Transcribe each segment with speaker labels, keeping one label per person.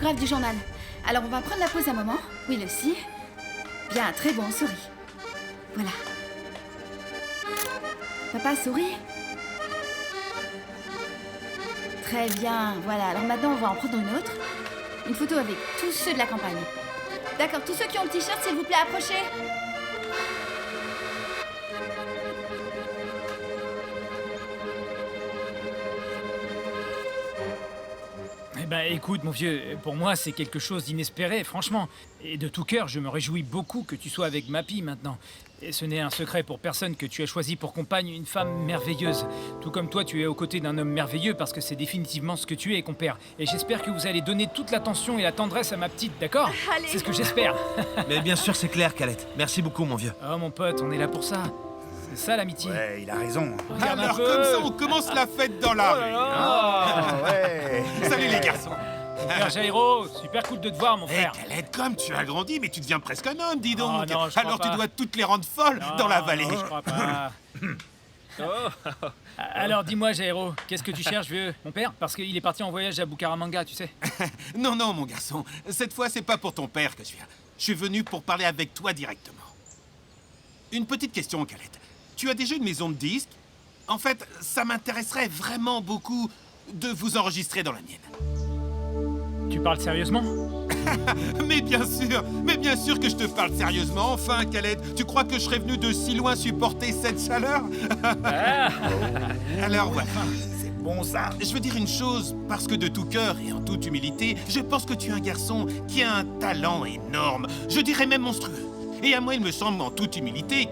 Speaker 1: photographe du journal. Alors on va prendre la pause un moment. Oui, Lucie. Bien, très bon, souris. Voilà. Papa, souris. Très bien, voilà. Alors maintenant, on va en prendre une autre. Une photo avec tous ceux de la campagne. D'accord, tous ceux qui ont le t-shirt, s'il vous plaît, approchez.
Speaker 2: Eh ben, écoute, mon vieux, pour moi, c'est quelque chose d'inespéré, franchement. Et de tout cœur, je me réjouis beaucoup que tu sois avec Mappy maintenant. Et ce n'est un secret pour personne que tu as choisi pour compagne une femme merveilleuse. Tout comme toi, tu es aux côtés d'un homme merveilleux parce que c'est définitivement ce que tu es, compère. Et j'espère que vous allez donner toute l'attention et la tendresse à ma petite, d'accord?
Speaker 1: Allez.
Speaker 2: C'est ce que j'espère.
Speaker 3: Mais bien sûr, c'est clair, Calette. Merci beaucoup, mon vieux.
Speaker 2: Oh, mon pote, on est là pour ça. C'est ça, l'amitié.
Speaker 4: Ouais, il a raison.
Speaker 2: Regarde un
Speaker 5: Alors
Speaker 2: peu.
Speaker 5: comme ça, on commence la fête dans la rue.
Speaker 4: Ah, ouais.
Speaker 5: Salut les garçons.
Speaker 2: Super Jairo, super cool de te voir, mon
Speaker 5: Hé,
Speaker 2: frère.
Speaker 5: Calette, comme tu as grandi, mais tu deviens presque un homme, dis donc.
Speaker 2: Oh, non, je crois
Speaker 5: Alors
Speaker 2: pas.
Speaker 5: tu dois toutes les rendre folles dans la vallée.
Speaker 2: Non, je crois pas. Alors dis-moi, Jairo, qu'est-ce que tu cherches, vieux? Mon père? Parce qu'il est parti en voyage à Bucaramanga, tu sais.
Speaker 5: Non, non, mon garçon. Cette fois, c'est pas pour ton père que je viens. Je suis venu pour parler avec toi directement. Une petite question, Calette. Tu as déjà une maison de disques? En fait, ça m'intéresserait vraiment beaucoup de vous enregistrer dans la mienne.
Speaker 2: Tu parles sérieusement?
Speaker 5: Mais bien sûr que je te parle sérieusement. Enfin, Calette, tu crois que je serais venu de si loin supporter cette chaleur? Alors voilà.
Speaker 4: C'est bon ça.
Speaker 5: Je veux dire une chose, parce que de tout cœur et en toute humilité, je pense que tu es un garçon qui a un talent énorme, je dirais même monstrueux. Et à moi, il me semble en toute humilité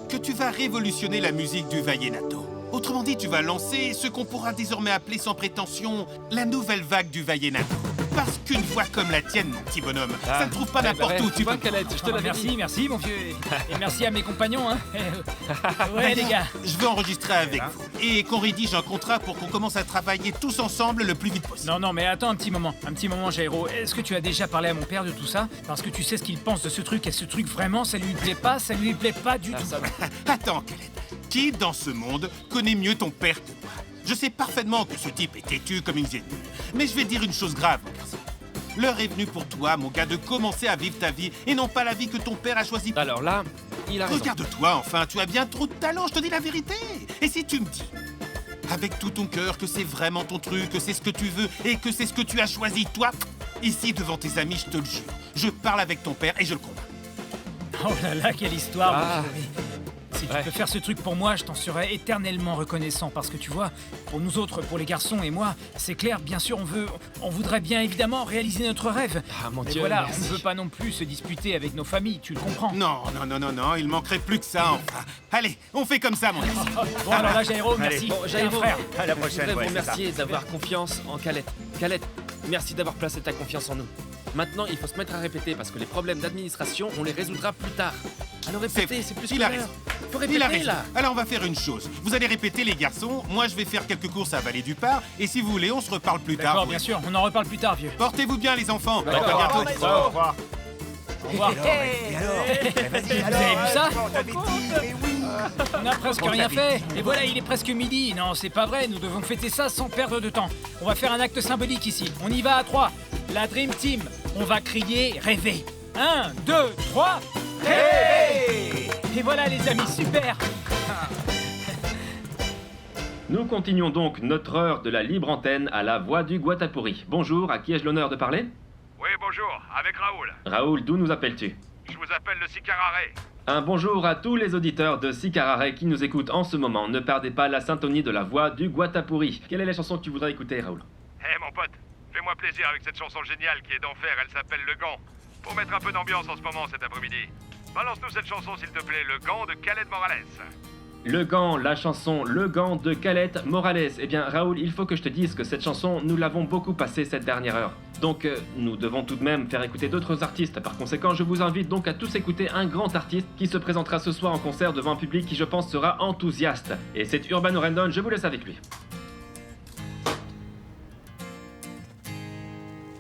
Speaker 5: que tu vas révolutionner la musique du vallenato. Autrement dit, tu vas lancer ce qu'on pourra désormais appeler sans prétention la nouvelle vague du vallenato. Parce qu'une voix comme la tienne, mon petit bonhomme, ça ne trouve pas n'importe où, tu
Speaker 6: vois,
Speaker 5: peux...
Speaker 6: Calette, je te l'avais dit.
Speaker 2: Merci, mon vieux. Et merci à mes compagnons, hein. Ouais, les gars.
Speaker 5: Je veux enregistrer avec vous et qu'on rédige un contrat pour qu'on commence à travailler tous ensemble le plus vite possible.
Speaker 2: Non, mais attends un petit moment, Jairo. Est-ce que tu as déjà parlé à mon père de tout ça? Parce que tu sais ce qu'il pense de ce truc, et ce truc vraiment, ça lui plaît pas du tout.
Speaker 6: Ça va.
Speaker 5: Attends, Calette. Qui dans ce monde connaît mieux ton père que moi? Je sais parfaitement que ce type est têtu comme une vieille mule. Mais je vais dire une chose grave, mon garçon. L'heure est venue pour toi, mon gars, de commencer à vivre ta vie et non pas la vie que ton père a choisie.
Speaker 6: Alors là, il a raison.
Speaker 5: Regarde-toi, enfin, tu as bien trop de talent, je te dis la vérité. Et si tu me dis, avec tout ton cœur, que c'est vraiment ton truc, que c'est ce que tu veux et que c'est ce que tu as choisi, toi, ici, devant tes amis, je te le jure, je parle avec ton père et je le convainc.
Speaker 2: Oh là là, quelle histoire,
Speaker 6: Ah.
Speaker 2: mon chéri. Si tu
Speaker 6: Ouais.
Speaker 2: peux faire ce truc pour moi, je t'en serai éternellement reconnaissant. Parce que tu vois, pour nous autres, pour les garçons et moi, c'est clair, bien sûr, on voudrait bien évidemment réaliser notre rêve.
Speaker 6: Ah, mon
Speaker 2: Mais
Speaker 6: Dieu,
Speaker 2: voilà,
Speaker 6: merci.
Speaker 2: on ne veut pas non plus se disputer avec nos familles, tu le comprends.
Speaker 5: Non, il manquerait plus que ça, enfin. Allez, on fait comme ça, mon garçon.
Speaker 2: Bon, alors là, Jairo,
Speaker 4: Allez.
Speaker 2: merci.
Speaker 6: Bon,
Speaker 2: T'es un
Speaker 6: Jairo,
Speaker 2: frère.
Speaker 4: À la
Speaker 6: je
Speaker 4: prochaine,
Speaker 6: voudrais
Speaker 4: ouais,
Speaker 6: vous
Speaker 4: c'est ça.
Speaker 6: remercier d'avoir confiance en Calette. Calette, merci d'avoir placé ta confiance en nous. Maintenant, il faut se mettre à répéter parce que les problèmes d'administration, on les résoudra plus tard. Alors répétez, c'est plus que
Speaker 5: Il a
Speaker 6: l'heure.
Speaker 5: raison.
Speaker 6: Faut
Speaker 5: Il a
Speaker 6: répéter
Speaker 5: raison.
Speaker 6: là.
Speaker 5: Alors on va faire une chose. Vous allez répéter les garçons, moi je vais faire quelques courses à Vallée du Parc, et si vous voulez, on se reparle plus tard.
Speaker 2: D'accord,
Speaker 5: vous.
Speaker 2: bien sûr, on en reparle plus tard, vieux.
Speaker 5: Portez-vous bien les enfants.
Speaker 6: D'accord.
Speaker 5: À bientôt.
Speaker 4: Au revoir.
Speaker 2: Au revoir.
Speaker 4: Et alors Vas-y,
Speaker 2: Vous avez vu ça?
Speaker 4: on t'avait dit, mais oui.
Speaker 2: On a presque
Speaker 4: On
Speaker 2: rien
Speaker 4: t'avait
Speaker 2: fait.
Speaker 4: dit.
Speaker 2: Et voilà, il est presque midi. Non, c'est pas vrai, nous devons fêter ça sans perdre de temps. On va faire un acte symbolique ici. On y va à 3. La Dream Team. On va crier, rêver. 1, 2, 3. Hey! Et voilà les amis, super.
Speaker 6: Nous continuons donc notre heure de la libre antenne à la voix du Guatapuri. Bonjour, à qui ai-je l'honneur de parler?
Speaker 7: Oui, bonjour, avec Raoul.
Speaker 6: Raoul, d'où nous appelles-tu?
Speaker 7: Je vous appelle le Sicarare.
Speaker 6: Un bonjour à tous les auditeurs de Sicarare qui nous écoutent en ce moment. Ne perdez pas la syntonie de la voix du Guatapuri. Quelle est la chanson que tu voudrais écouter, Raoul?
Speaker 7: Hé mon pote, fais-moi plaisir avec cette chanson géniale qui est d'enfer, elle s'appelle Le Gant. Pour mettre un peu d'ambiance en ce moment cet après-midi. Balance-nous cette chanson s'il te plaît, Le Gant de Khaled Morales.
Speaker 6: Le Gant, la chanson Le Gant de Calette Morales. Eh bien, Raoul, il faut que je te dise que cette chanson, nous l'avons beaucoup passée cette dernière heure. Donc, nous devons tout de même faire écouter d'autres artistes. Par conséquent, je vous invite donc à tous écouter un grand artiste qui se présentera ce soir en concert devant un public qui, je pense, sera enthousiaste. Et c'est Urban Orendon, je vous laisse avec lui.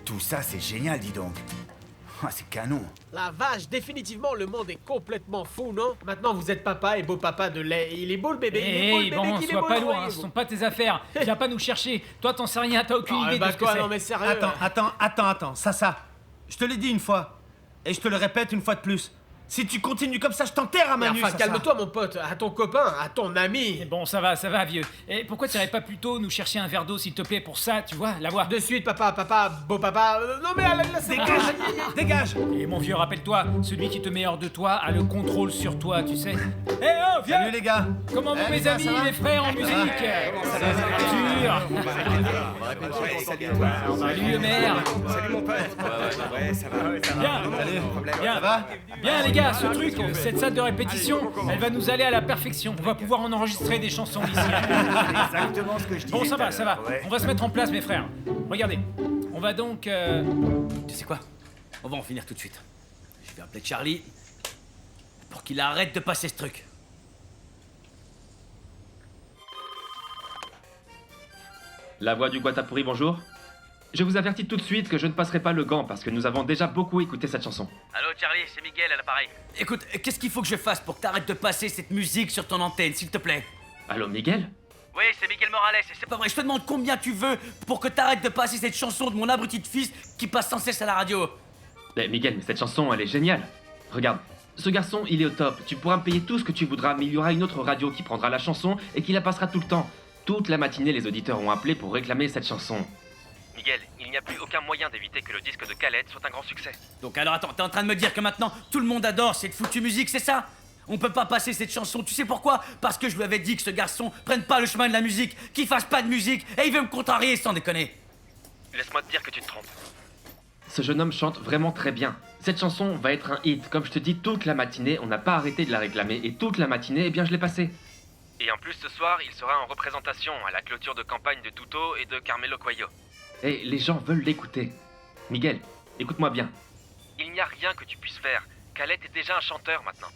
Speaker 4: Tout ça, c'est génial, dis donc. Ah, c'est canon.
Speaker 8: La vache, définitivement, le monde est complètement fou, non? Maintenant, vous êtes papa et beau papa de lait. Il est beau le bébé, il est beau le bébé,
Speaker 2: bon,
Speaker 8: qu'il est
Speaker 2: sois
Speaker 8: beau
Speaker 2: pas
Speaker 8: le
Speaker 2: lourd, hein,
Speaker 8: voyez-vous.
Speaker 2: ce sont pas tes affaires. Viens pas nous chercher. Toi, t'en sais rien, t'as aucune idée de ce que
Speaker 8: quoi,
Speaker 2: c'est.
Speaker 8: non mais sérieux.
Speaker 3: Attends, ça. Je te l'ai dit une fois. Et je te le répète une fois de plus. Si tu continues comme ça, je t'enterre à
Speaker 8: Mais
Speaker 3: main nue,
Speaker 8: enfin,
Speaker 3: Sasa.
Speaker 8: calme-toi, mon pote, à ton copain, à ton ami.
Speaker 2: Bon, ça va, vieux. Et pourquoi t'irais pas plutôt nous chercher un verre d'eau, s'il te plaît, pour ça, tu vois, la voix.
Speaker 8: De suite, papa, beau papa. Non mais là, c'est
Speaker 3: Dégage.
Speaker 2: Et mon vieux, rappelle-toi, celui qui te met hors de toi a le contrôle sur toi, tu sais. Eh oh, viens.
Speaker 3: Salut les gars.
Speaker 2: Comment vont
Speaker 3: Eh,
Speaker 2: mes
Speaker 3: les gars,
Speaker 2: amis,
Speaker 3: ça va
Speaker 2: mes frères en musique? Salut le maire.
Speaker 4: Salut mon pote. Ouais, ça va.
Speaker 2: Bien. Bien.
Speaker 3: Ça va?
Speaker 2: Bien les gars, ce truc, cette salle de répétition, elle va nous aller à la perfection. On va pouvoir en enregistrer des chansons ici.
Speaker 4: Exactement ce que je disais.
Speaker 2: Bon, ça va.
Speaker 4: Ouais.
Speaker 2: On va se mettre en place, mes frères. Regardez. On va donc...
Speaker 9: Tu sais quoi? On va en finir tout de suite. Je vais appeler Charlie pour qu'il arrête de passer ce truc.
Speaker 6: La voix du Guatapouri, bonjour. Je vous avertis tout de suite que je ne passerai pas le gant parce que nous avons déjà beaucoup écouté cette chanson.
Speaker 9: Allô Charlie, c'est Miguel à l'appareil. Écoute, qu'est-ce qu'il faut que je fasse pour que t'arrêtes de passer cette musique sur ton antenne, s'il te plaît?
Speaker 6: Allô, Miguel?
Speaker 9: Oui, c'est Miguel Morales, et c'est pas vrai. Je te demande combien tu veux pour que t'arrêtes de passer cette chanson de mon abruti de fils qui passe sans cesse à la radio.
Speaker 6: Mais Miguel, mais cette chanson, elle est géniale. Regarde, ce garçon, il est au top. Tu pourras me payer tout ce que tu voudras, mais il y aura une autre radio qui prendra la chanson et qui la passera tout le temps. Toute la matinée, les auditeurs ont appelé pour réclamer cette chanson.
Speaker 10: Miguel, il n'y a plus aucun moyen d'éviter que le disque de Khaled soit un grand succès.
Speaker 9: Donc alors attends, t'es en train de me dire que maintenant tout le monde adore cette foutue musique, c'est ça? On peut pas passer cette chanson, tu sais pourquoi? Parce que je lui avais dit que ce garçon prenne pas le chemin de la musique, qu'il fasse pas de musique, et il veut me contrarier sans déconner.
Speaker 10: Laisse-moi te dire que tu te trompes.
Speaker 6: Ce jeune homme chante vraiment très bien. Cette chanson va être un hit. Comme je te dis, toute la matinée, on n'a pas arrêté de la réclamer. Et toute la matinée, eh bien, je l'ai passée.
Speaker 10: Et en plus, ce soir, il sera en représentation à la clôture de campagne de Tuto et de Carmelo Cuello.
Speaker 6: Et les gens veulent l'écouter. Miguel, écoute-moi bien.
Speaker 10: Il n'y a rien que tu puisses faire. Khaled est déjà un chanteur maintenant.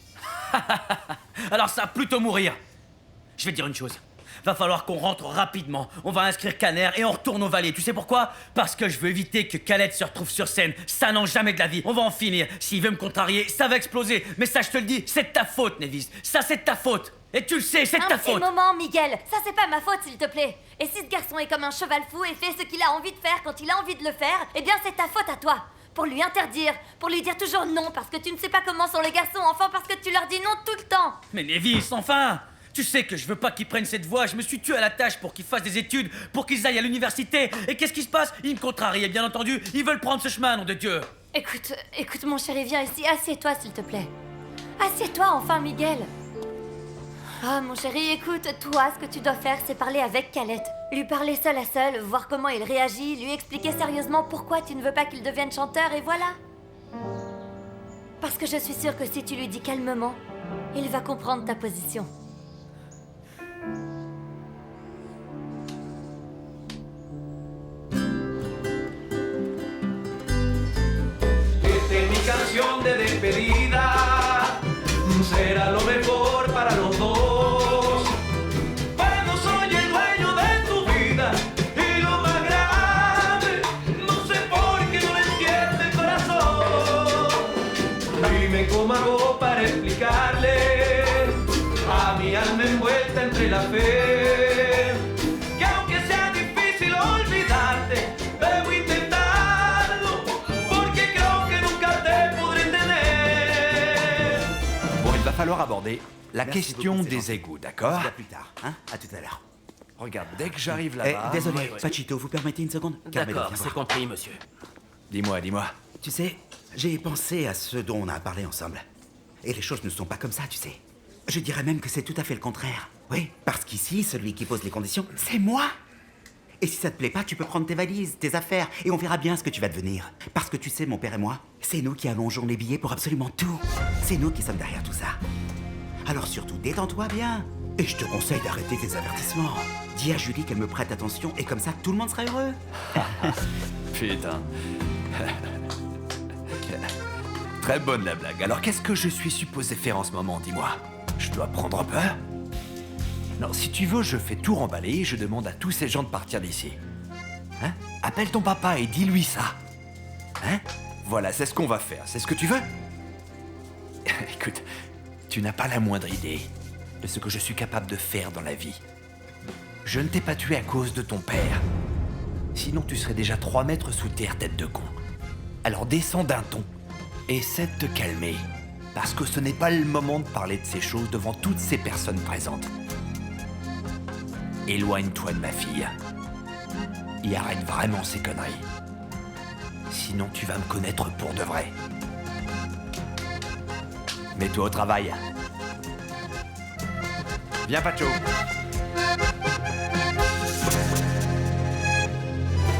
Speaker 9: Alors ça va plutôt mourir. Je vais te dire une chose. Va falloir qu'on rentre rapidement. On va inscrire Caner et on retourne au Valais. Tu sais pourquoi? Parce que je veux éviter que Khaled se retrouve sur scène. Ça non, jamais de la vie. On va en finir. S'il veut me contrarier, ça va exploser. Mais ça, je te le dis, c'est de ta faute, Nevis. Ça, c'est de ta faute. Et tu le sais, c'est de ta
Speaker 11: Un petit
Speaker 9: faute.
Speaker 11: moment, Miguel. Ça, c'est pas ma faute, s'il te plaît. Et si ce garçon est comme un cheval fou et fait ce qu'il a envie de faire quand il a envie de le faire, eh bien, c'est ta faute à toi. Pour lui interdire, pour lui dire toujours non parce que tu ne sais pas comment sont les garçons enfants parce que tu leur dis non tout le temps.
Speaker 9: Mais Nevis, enfin! Tu sais que je veux pas qu'ils prennent cette voie, je me suis tué à la tâche pour qu'ils fassent des études, pour qu'ils aillent à l'université. Et qu'est-ce qui se passe? Ils me contrarient, et bien entendu, ils veulent prendre ce chemin, nom de Dieu.
Speaker 11: Écoute, mon chéri, viens ici. Assieds-toi, s'il te plaît. Assieds-toi, enfin, Miguel. Ah, mon chéri, écoute, toi, ce que tu dois faire, c'est parler avec Khaled. Lui parler seul à seul, voir comment il réagit, lui expliquer sérieusement pourquoi tu ne veux pas qu'il devienne chanteur, et voilà. Parce que je suis sûre que si tu lui dis calmement, il va comprendre ta position.
Speaker 12: Esta es mi canción de despedida, será lo mejor para los dos. Bueno, soy el dueño de tu vida y lo más grande, no sé por qué no lo entiende el corazón. Dime cómo hago para explicarle a mi alma envuelta entre la fe, que aunque sea difícil olvidarte, debo intentarlo, porque creo que nunca te podré entender.
Speaker 4: Bon, il va falloir aborder la
Speaker 13: Merci
Speaker 4: question
Speaker 13: beaucoup, c'est
Speaker 4: des
Speaker 13: gentil.
Speaker 4: égouts, d'accord?
Speaker 13: À plus tard, hein? À tout à l'heure.
Speaker 4: Regarde, dès que j'arrive là-bas...
Speaker 13: Désolé, Pachito, vous permettez une seconde? Carmelo,
Speaker 9: D'accord,
Speaker 13: viens
Speaker 9: c'est
Speaker 13: voir.
Speaker 9: compris, monsieur.
Speaker 4: Dis-moi.
Speaker 13: Tu sais, j'ai pensé à ce dont on a parlé ensemble. Et les choses ne sont pas comme ça, tu sais. Je dirais même que c'est tout à fait le contraire. Oui, parce qu'ici, celui qui pose les conditions, c'est moi. Et si ça te plaît pas, tu peux prendre tes valises, tes affaires, et on verra bien ce que tu vas devenir. Parce que tu sais, mon père et moi, c'est nous qui allongeons les billets pour absolument tout. C'est nous qui sommes derrière tout ça. Alors surtout, détends-toi bien. Et je te conseille d'arrêter tes avertissements. Dis à Julie qu'elle me prête attention, et comme ça, tout le monde sera heureux.
Speaker 4: Putain. Très bonne la blague. Alors qu'est-ce que je suis supposé faire en ce moment, dis-moi? Je dois prendre peur? Non, si tu veux, je fais tout remballer et je demande à tous ces gens de partir d'ici. Hein? Appelle ton papa et dis-lui ça. Hein? Voilà, c'est ce qu'on va faire. C'est ce que tu veux? Écoute, tu n'as pas la moindre idée de ce que je suis capable de faire dans la vie. Je ne t'ai pas tué à cause de ton père. Sinon, tu serais déjà 3 mètres sous terre, tête de con. Alors descends d'un ton. Essaie de te calmer. Parce que ce n'est pas le moment de parler de ces choses devant toutes ces personnes présentes. Éloigne-toi de ma fille. Et arrête vraiment ces conneries. Sinon, tu vas me connaître pour de vrai. Mets-toi au travail. Viens, Pacho.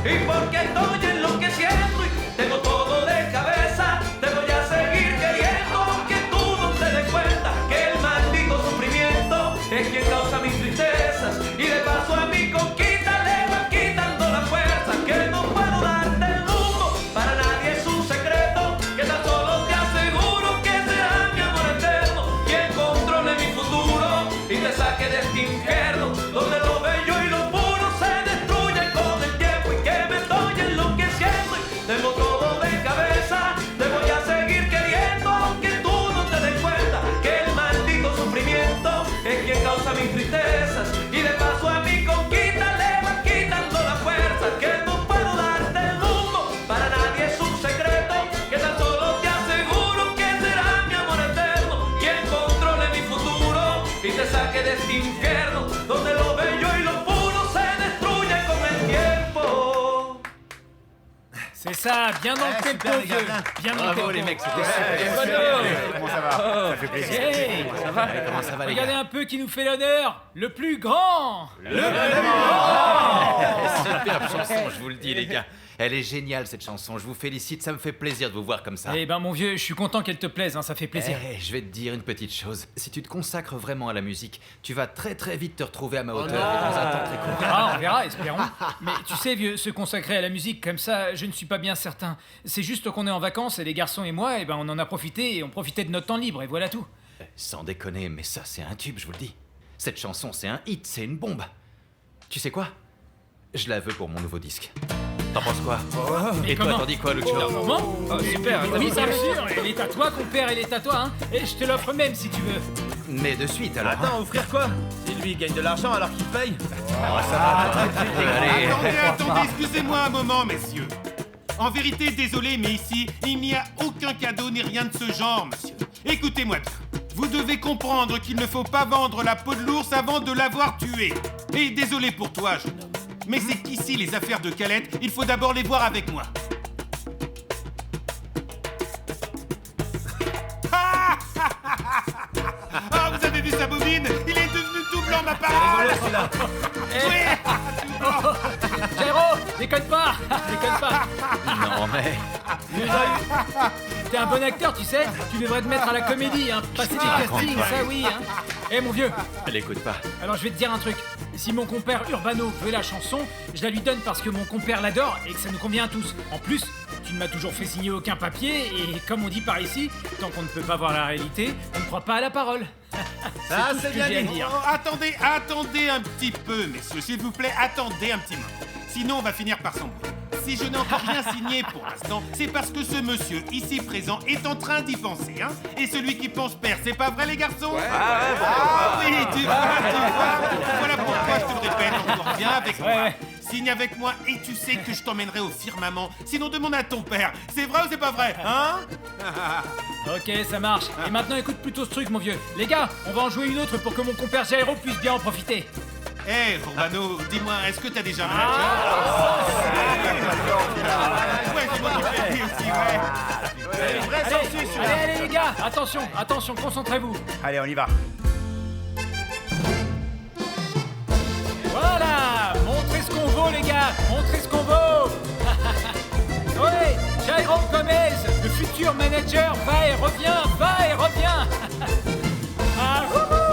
Speaker 12: Y porque estoy enloqueciendo y tengo todo de cabeza, te voy a seguir queriendo, aunque tú no te des cuenta que el maldito sufrimiento es quien causa mis tristezas y de paso a mi conquista le va quitando la fuerza, que no puedo darte el mundo, para nadie es un secreto, que tan solo te aseguro que será mi amor eterno quien controle mi futuro y te saque de este infierno donde lo bello y lo puro se destruyen con el tiempo y que me estoy enloqueciendo y tengo todo de cabeza, te voy a seguir queriendo aunque tú no te des cuenta que el maldito sufrimiento es quien causa mis tristezas y de paso a mi conquista le va quitando la fuerza, que no puedo darte el mundo, para nadie es un secreto, que tan solo te aseguro que será mi amor eterno quien controle mi futuro y te saque de este infierno donde lo bello y lo puro se destruye con el tiempo.
Speaker 2: C'est ça, bien dans le tempo,
Speaker 3: super, les gars,
Speaker 2: vieux. Bien dans le tempo.
Speaker 14: Bravo les mecs, c'était
Speaker 2: Ouais,
Speaker 14: super. Comment ça va? Ça fait plaisir.
Speaker 2: Hey,
Speaker 14: Ça va? Comment ça va les
Speaker 2: regardez
Speaker 14: gars?
Speaker 2: un peu qui nous fait l'honneur, le plus grand.
Speaker 14: Superbe chanson, je vous le dis les gars. Elle est géniale cette chanson, je vous félicite, ça me fait plaisir de vous voir comme ça.
Speaker 2: Eh ben mon vieux, je suis content qu'elle te plaise, hein, ça fait plaisir.
Speaker 14: Je vais te dire une petite chose. Si tu te consacres vraiment à la musique, tu vas très très vite te retrouver à ma hauteur et dans un temps très court.
Speaker 2: On verra, espérons. Mais tu sais, vieux, se consacrer à la musique comme ça, je ne suis pas bien certain. C'est juste qu'on est en vacances et les garçons et moi, eh ben on en a profité et on profitait de notre temps libre et voilà tout.
Speaker 14: Sans déconner, mais ça c'est un tube, je vous le dis. Cette chanson c'est un hit, c'est une bombe. Tu sais quoi? Je la veux pour mon nouveau disque. T'en penses quoi?
Speaker 2: Mais
Speaker 14: Et toi,
Speaker 2: comment?
Speaker 14: t'en dis quoi, Lucio?
Speaker 2: Comment? Oh, super, oui, bien sûr, elle est à toi, compère, elle est à toi, hein. Et je te l'offre même si tu veux.
Speaker 14: Mais de suite alors.
Speaker 3: Attends, offrir quoi? Si lui il gagne de l'argent alors qu'il paye.
Speaker 14: Allez.
Speaker 5: Attendez, excusez-moi un moment, messieurs. En vérité, désolé, mais ici, il n'y a aucun cadeau ni rien de ce genre, monsieur. Écoutez-moi bien. Vous devez comprendre qu'il ne faut pas vendre la peau de l'ours avant de l'avoir tué. Et désolé pour toi, jeune homme. Mais c'est qu'ici, les affaires de Calette, il faut d'abord les voir avec moi. Ah, vous avez vu sa bobine? Il est devenu tout blanc, ma parole.
Speaker 2: Jairo, déconne pas. Déconne pas.
Speaker 14: Non mais.
Speaker 2: T'es un bon acteur, tu sais. Tu devrais te mettre à la comédie, hein. Passer des castings, ça oui, hein. Eh mon vieux.
Speaker 14: Elle écoute pas.
Speaker 2: Alors je vais te dire un truc. Si mon compère Urbano veut la chanson, je la lui donne parce que mon compère l'adore et que ça nous convient à tous. En plus, tu ne m'as toujours fait signer aucun papier et comme on dit par ici, tant qu'on ne peut pas voir la réalité, on ne croit pas à la parole.
Speaker 3: Ah,
Speaker 2: tout ce
Speaker 3: c'est
Speaker 2: que
Speaker 3: bien
Speaker 2: j'ai à
Speaker 3: dit.
Speaker 2: dire.
Speaker 5: Oh, attendez un petit peu, messieurs, s'il vous plaît, attendez un petit moment. Sinon, on va finir par s'embrouiller. Si je n'ai encore rien signé pour l'instant, c'est parce que ce monsieur ici présent est en train d'y penser, hein. Et celui qui pense perd, c'est pas vrai, les garçons? Oui, tu vois. Voilà pourquoi je te le répète encore, viens avec moi. Signe avec moi et tu sais que je t'emmènerai au firmament. Sinon, demande à ton père. C'est vrai ou c'est pas vrai, hein?
Speaker 2: Ok, ça marche. Et maintenant, écoute plutôt ce truc, mon vieux. Les gars, on va en jouer une autre pour que mon compère Jairo puisse bien en profiter.
Speaker 5: Hé, Urbano, dis-moi, est-ce que t'as déjà un manager? Ouais, c'est moi qui fais aussi, ouais.
Speaker 2: Allez, les gars, attention, concentrez-vous.
Speaker 15: Allez, on y va.
Speaker 2: Voilà, montrez ce qu'on vaut, les gars, montrez ce qu'on vaut. Ouais, Jairo Gomez, le futur manager, va et revient. Ah, wouhou.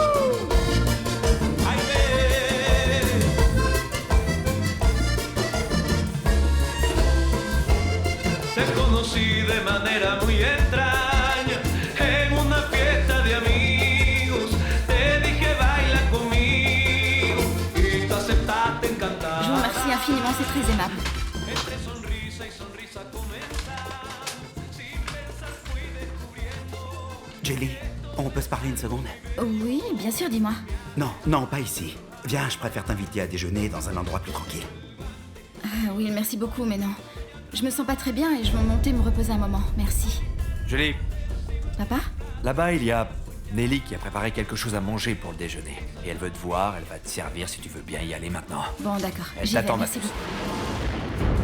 Speaker 12: Te conocí de manera muy extraña en una fiesta de amigos. Te dije baila conmigo y tú aceptaste encantada.
Speaker 1: Je vous remercie infiniment, c'est très aimable.
Speaker 12: Entre sonrisa y sonrisa comenzamos.
Speaker 13: se parler une seconde?
Speaker 1: Oui, bien sûr, dis-moi.
Speaker 13: Non, non, pas ici. Viens, je préfère t'inviter à déjeuner dans un endroit plus tranquille.
Speaker 1: Ah oui, merci beaucoup, mais non. Je me sens pas très bien et je veux monter me reposer un moment. Merci.
Speaker 4: Julie,
Speaker 1: Papa?
Speaker 4: là-bas, il y a Nelly qui a préparé quelque chose à manger pour le déjeuner. Et elle veut te voir, elle va te servir si tu veux bien y aller maintenant.
Speaker 1: Bon, d'accord.
Speaker 4: Elle
Speaker 1: J'y vais,
Speaker 4: t'attend, ma
Speaker 1: merci
Speaker 4: puce.
Speaker 1: beaucoup.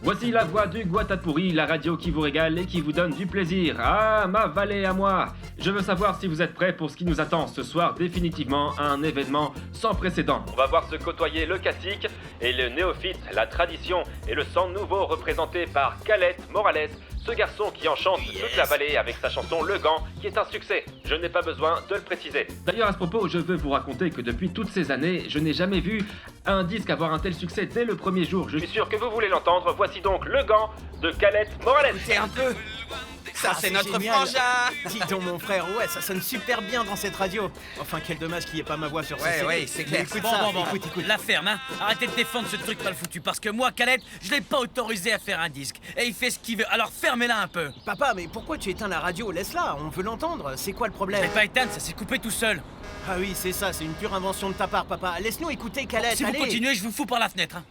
Speaker 6: Voici la voix du Guatapouri, la radio qui vous régale et qui vous donne du plaisir. Ah, ma vallée à moi! Je veux savoir si vous êtes prêts pour ce qui nous attend ce soir, définitivement un événement sans précédent. On va voir se côtoyer le classique et le néophyte, la tradition et le sang nouveau représenté par Khaled Morales, ce garçon qui enchante toute la vallée avec sa chanson Le Gant, qui est un succès. Je n'ai pas besoin de le préciser. D'ailleurs, à ce propos, je veux vous raconter que depuis toutes ces années, je n'ai jamais vu un disque avoir un tel succès dès le premier jour. Je suis sûr que vous voulez l'entendre. Voici donc Le Gant de Khaled Morales.
Speaker 15: Écoutez un peu. Ça, c'est notre
Speaker 8: génial.
Speaker 15: frangin.
Speaker 8: Dis donc, mon frère, ouais, ça sonne super bien dans cette radio. Enfin, quel dommage qu'il n'y ait pas ma voix sur ce CD.
Speaker 15: Ouais, c'est clair.
Speaker 8: Écoute
Speaker 9: Bon,
Speaker 8: ça,
Speaker 9: bon, bon,
Speaker 8: écoute.
Speaker 9: la ferme, hein. Arrêtez de défendre ce truc mal foutu, parce que moi, Khaled, je l'ai pas autorisé à faire un disque. Et il fait ce qu'il veut, alors fermez-la un peu.
Speaker 8: Papa, mais pourquoi tu éteins la radio? Laisse-la, on veut l'entendre. C'est quoi le
Speaker 9: Je
Speaker 8: problème?
Speaker 9: l'ai pas éteinte, ça s'est coupé tout seul.
Speaker 8: Ah oui, c'est ça, c'est une pure invention de ta part, papa. Laisse-nous écouter Khaled,
Speaker 9: Si vous
Speaker 8: allez.
Speaker 9: continuez, je vous fous par la fenêtre, hein.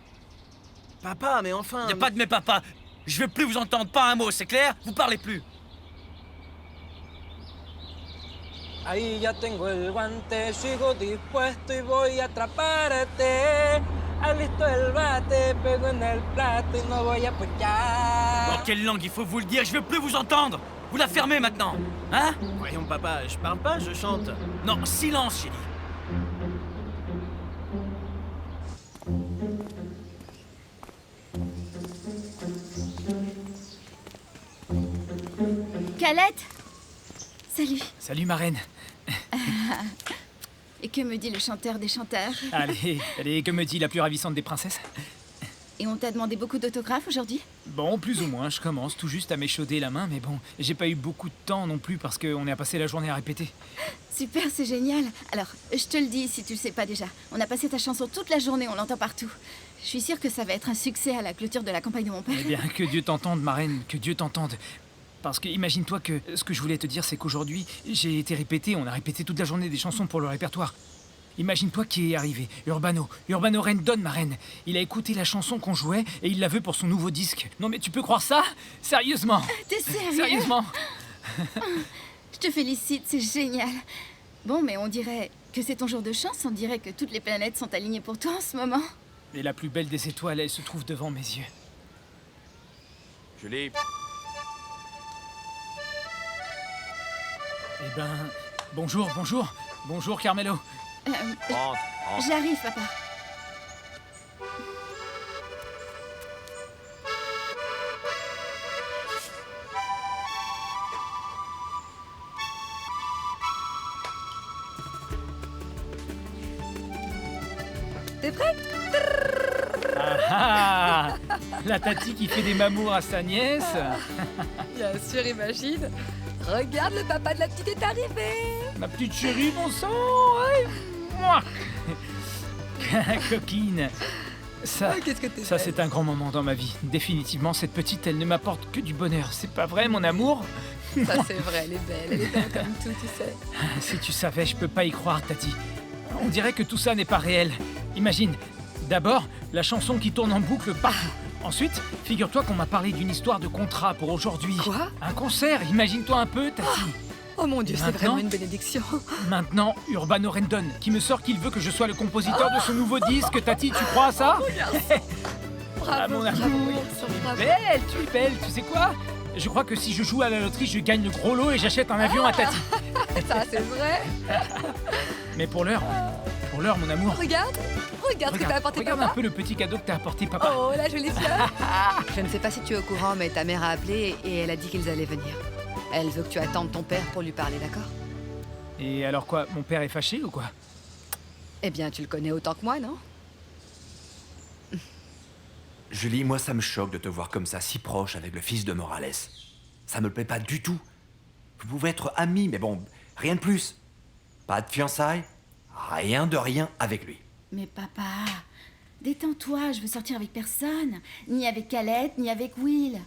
Speaker 8: Papa, mais enfin...
Speaker 9: Y a pas de mes papas. Je veux plus vous entendre, pas un mot, c'est clair? Vous parlez plus.
Speaker 12: Ahí ya tengo el guante, sigo dispuesto y voy a atraparte. Alisto el bate, pego en el plato y no voy a apoyar.
Speaker 9: Dans quelle langue il faut vous le dire? Je veux plus vous entendre. Vous la fermez maintenant, hein?
Speaker 8: Voyons, papa, je parle pas, je chante.
Speaker 9: Non, silence, j'ai dit.
Speaker 1: Khaled? Salut.
Speaker 2: Salut, ma reine.
Speaker 1: Et que me dit le chanteur des chanteurs?
Speaker 2: Allez, que me dit la plus ravissante des princesses?
Speaker 1: Et on t'a demandé beaucoup d'autographes aujourd'hui?
Speaker 2: Bon, plus ou moins, je commence tout juste à m'échauder la main, mais bon, j'ai pas eu beaucoup de temps non plus parce qu'on a passé la journée à répéter.
Speaker 1: Super, c'est génial. Alors, je te le dis si tu le sais pas déjà. On a passé ta chanson toute la journée, on l'entend partout. Je suis sûre que ça va être un succès à la clôture de la campagne de mon père.
Speaker 2: Eh bien, que Dieu t'entende, ma reine, que Dieu t'entende. Parce que imagine-toi que ce que je voulais te dire, c'est qu'aujourd'hui, j'ai été répété, on a répété toute la journée des chansons pour le répertoire. Imagine-toi qui est arrivé, Urbano Rendon, ma reine. Il a écouté la chanson qu'on jouait et il la veut pour son nouveau disque. Non mais tu peux croire ça? Sérieusement?
Speaker 1: T'es sérieux?
Speaker 2: Sérieusement?
Speaker 1: Je te félicite, c'est génial. Bon, mais on dirait que c'est ton jour de chance, on dirait que toutes les planètes sont alignées pour toi en ce moment.
Speaker 2: Et la plus belle des étoiles, elle se trouve devant mes yeux.
Speaker 4: Julie.
Speaker 2: Eh ben, bonjour Carmelo.
Speaker 4: Rentre.
Speaker 1: J'arrive, papa.
Speaker 16: T'es prêt?
Speaker 2: Ah, la tati qui fait des mamours à sa nièce.
Speaker 16: Bien sûr, imagine. Regarde, le papa de la petite est arrivé.
Speaker 2: Ma petite chérie, bon sang. Ouais. Mouah. Coquine. Ça,
Speaker 16: Qu'est-ce que t'es
Speaker 2: ça
Speaker 16: belle.
Speaker 2: c'est un grand moment dans ma vie. Définitivement, cette petite, elle ne m'apporte que du bonheur. C'est pas vrai, mon amour?
Speaker 16: Ça, c'est vrai, elle est belle comme tout, tu sais.
Speaker 2: Si tu savais, je peux pas y croire, Tati. On dirait que tout ça n'est pas réel. Imagine, d'abord, la chanson qui tourne en boucle partout. Ensuite, figure-toi qu'on m'a parlé d'une histoire de contrat pour aujourd'hui.
Speaker 16: Quoi?
Speaker 2: Un concert, imagine-toi un peu, Tati.
Speaker 16: Oh mon Dieu, c'est
Speaker 2: Maintenant-
Speaker 16: vraiment une bénédiction.
Speaker 2: Maintenant, Urbano Rendon, qui me sort qu'il veut que je sois le compositeur de ce nouveau disque. Tati, tu crois à ça? Ah, mon amour, tu es belle, tu sais quoi? Je crois que si je joue à la loterie, je gagne le gros lot et j'achète un avion à Tati.
Speaker 16: Ça, c'est vrai.
Speaker 2: Mais pour l'heure, mon amour,
Speaker 16: Regarde ce que t'as apporté,
Speaker 2: regarde un
Speaker 16: papa.
Speaker 2: peu le petit cadeau que t'as apporté, papa.
Speaker 16: Oh, la jolie fleur. Je ne sais pas si tu es au courant, mais ta mère a appelé et elle a dit qu'ils allaient venir. Elle veut que tu attendes ton père pour lui parler, d'accord?
Speaker 2: Et alors quoi, mon père est fâché ou quoi?
Speaker 16: Eh bien, tu le connais autant que moi, non?
Speaker 4: Julie, moi ça me choque de te voir comme ça, si proche avec le fils de Morales. Ça me plaît pas du tout. Vous pouvez être amis, mais bon, rien de plus. Pas de fiançailles, rien de rien avec lui.
Speaker 1: Mais papa, détends-toi, je veux sortir avec personne. Ni avec Khaled, ni avec Will.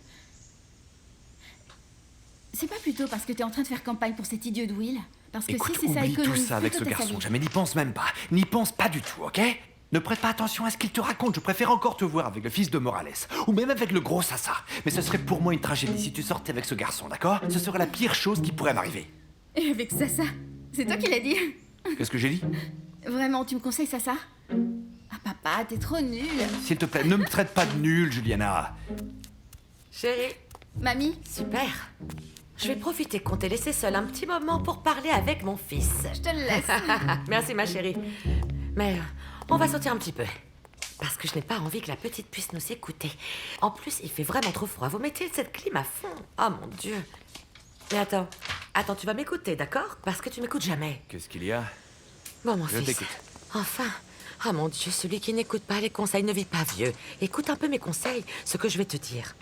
Speaker 1: C'est pas plutôt parce que t'es en train de faire campagne pour cet idiot de Will? Parce que
Speaker 4: Écoute,
Speaker 1: si c'est ça,
Speaker 4: oublie tout
Speaker 1: économise
Speaker 4: ça avec ce
Speaker 1: plutôt ta
Speaker 4: garçon.
Speaker 1: salive.
Speaker 4: Jamais n'y pense même pas. N'y pense pas du tout, ok? Ne prête pas attention à ce qu'il te raconte. Je préfère encore te voir avec le fils de Morales. Ou même avec le gros Sassa. Mais ce serait pour moi une tragédie si tu sortais avec ce garçon, d'accord? Ce serait la pire chose qui pourrait m'arriver.
Speaker 1: Et avec Sassa? C'est toi qui l'as dit?
Speaker 4: Qu'est-ce que j'ai dit?
Speaker 1: Vraiment, tu me conseilles Sassa? Ah papa, t'es trop nul.
Speaker 4: S'il te plaît, ne me traite pas de nul, Juliana.
Speaker 17: Chérie.
Speaker 1: Mamie?
Speaker 17: Super. Je vais profiter qu'on t'ait laissé seule un petit moment pour parler avec mon fils.
Speaker 1: Je te le laisse.
Speaker 17: Merci ma chérie. Mais on va sortir un petit peu. Parce que je n'ai pas envie que la petite puisse nous écouter. En plus, il fait vraiment trop froid. Vous mettez cette clim à fond. Oh mon Dieu. Mais attends, tu vas m'écouter, d'accord? Parce que tu m'écoutes jamais.
Speaker 4: Qu'est-ce qu'il y a?
Speaker 17: Bon, mon
Speaker 4: Je
Speaker 17: fils.
Speaker 4: t'écoute.
Speaker 17: Enfin. Oh mon Dieu, celui qui n'écoute pas les conseils ne vit pas vieux. Écoute un peu mes conseils, ce que je vais te dire.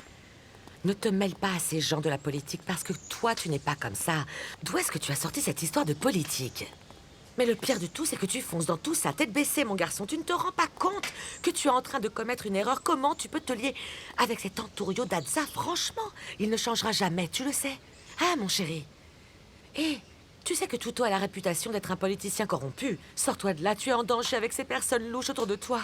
Speaker 17: Ne te mêle pas à ces gens de la politique parce que toi, tu n'es pas comme ça. D'où est-ce que tu as sorti cette histoire de politique? Mais le pire du tout, c'est que tu fonces dans tout ça, tête baissée, mon garçon. Tu ne te rends pas compte que tu es en train de commettre une erreur. Comment tu peux te lier avec cet Anturio d'Adza? Franchement, il ne changera jamais, tu le sais. Ah, mon chéri. Et tu sais que Tuto a la réputation d'être un politicien corrompu. Sors-toi de là, tu es en danger avec ces personnes louches autour de toi.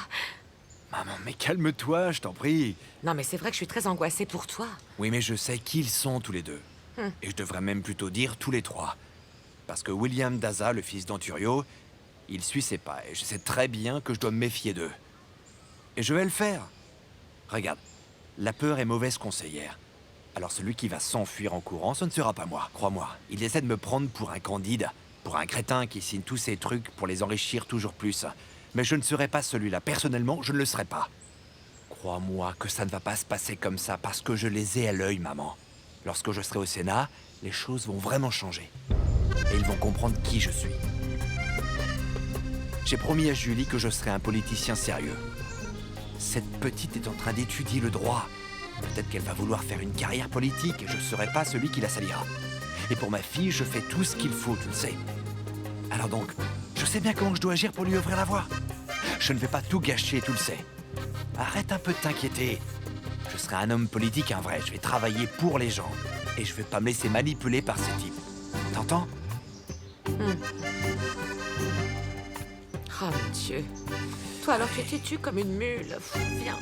Speaker 4: Maman, mais calme-toi, je t'en prie.
Speaker 17: Non, mais c'est vrai que je suis très angoissée pour toi.
Speaker 4: Oui, mais je sais qui ils sont tous les deux.
Speaker 17: Hmm.
Speaker 4: Et je devrais même plutôt dire tous les trois. Parce que William Daza, le fils d'Anturio, il suit ses pas. Et je sais très bien que je dois me méfier d'eux. Et je vais le faire. Regarde, la peur est mauvaise conseillère. Alors celui qui va s'enfuir en courant, ce ne sera pas moi, crois-moi. Il essaie de me prendre pour un candide, pour un crétin qui signe tous ces trucs pour les enrichir toujours plus. Mais je ne serai pas celui-là. Personnellement, je ne le serai pas. Crois-moi que ça ne va pas se passer comme ça parce que je les ai à l'œil, maman. Lorsque je serai au Sénat, les choses vont vraiment changer. Et ils vont comprendre qui je suis. J'ai promis à Julie que je serai un politicien sérieux. Cette petite est en train d'étudier le droit. Peut-être qu'elle va vouloir faire une carrière politique et je ne serai pas celui qui la salira. Et pour ma fille, je fais tout ce qu'il faut, tu le sais. Alors donc, je sais bien comment je dois agir pour lui ouvrir la voie. Je ne vais pas tout gâcher, tu le sais. Arrête un peu de t'inquiéter. Je serai un homme politique, un vrai. Je vais travailler pour les gens. Et je vais pas me laisser manipuler par ces types. T'entends?
Speaker 17: Oh mon Dieu. Toi alors tu t'es tué comme une mule. Viens.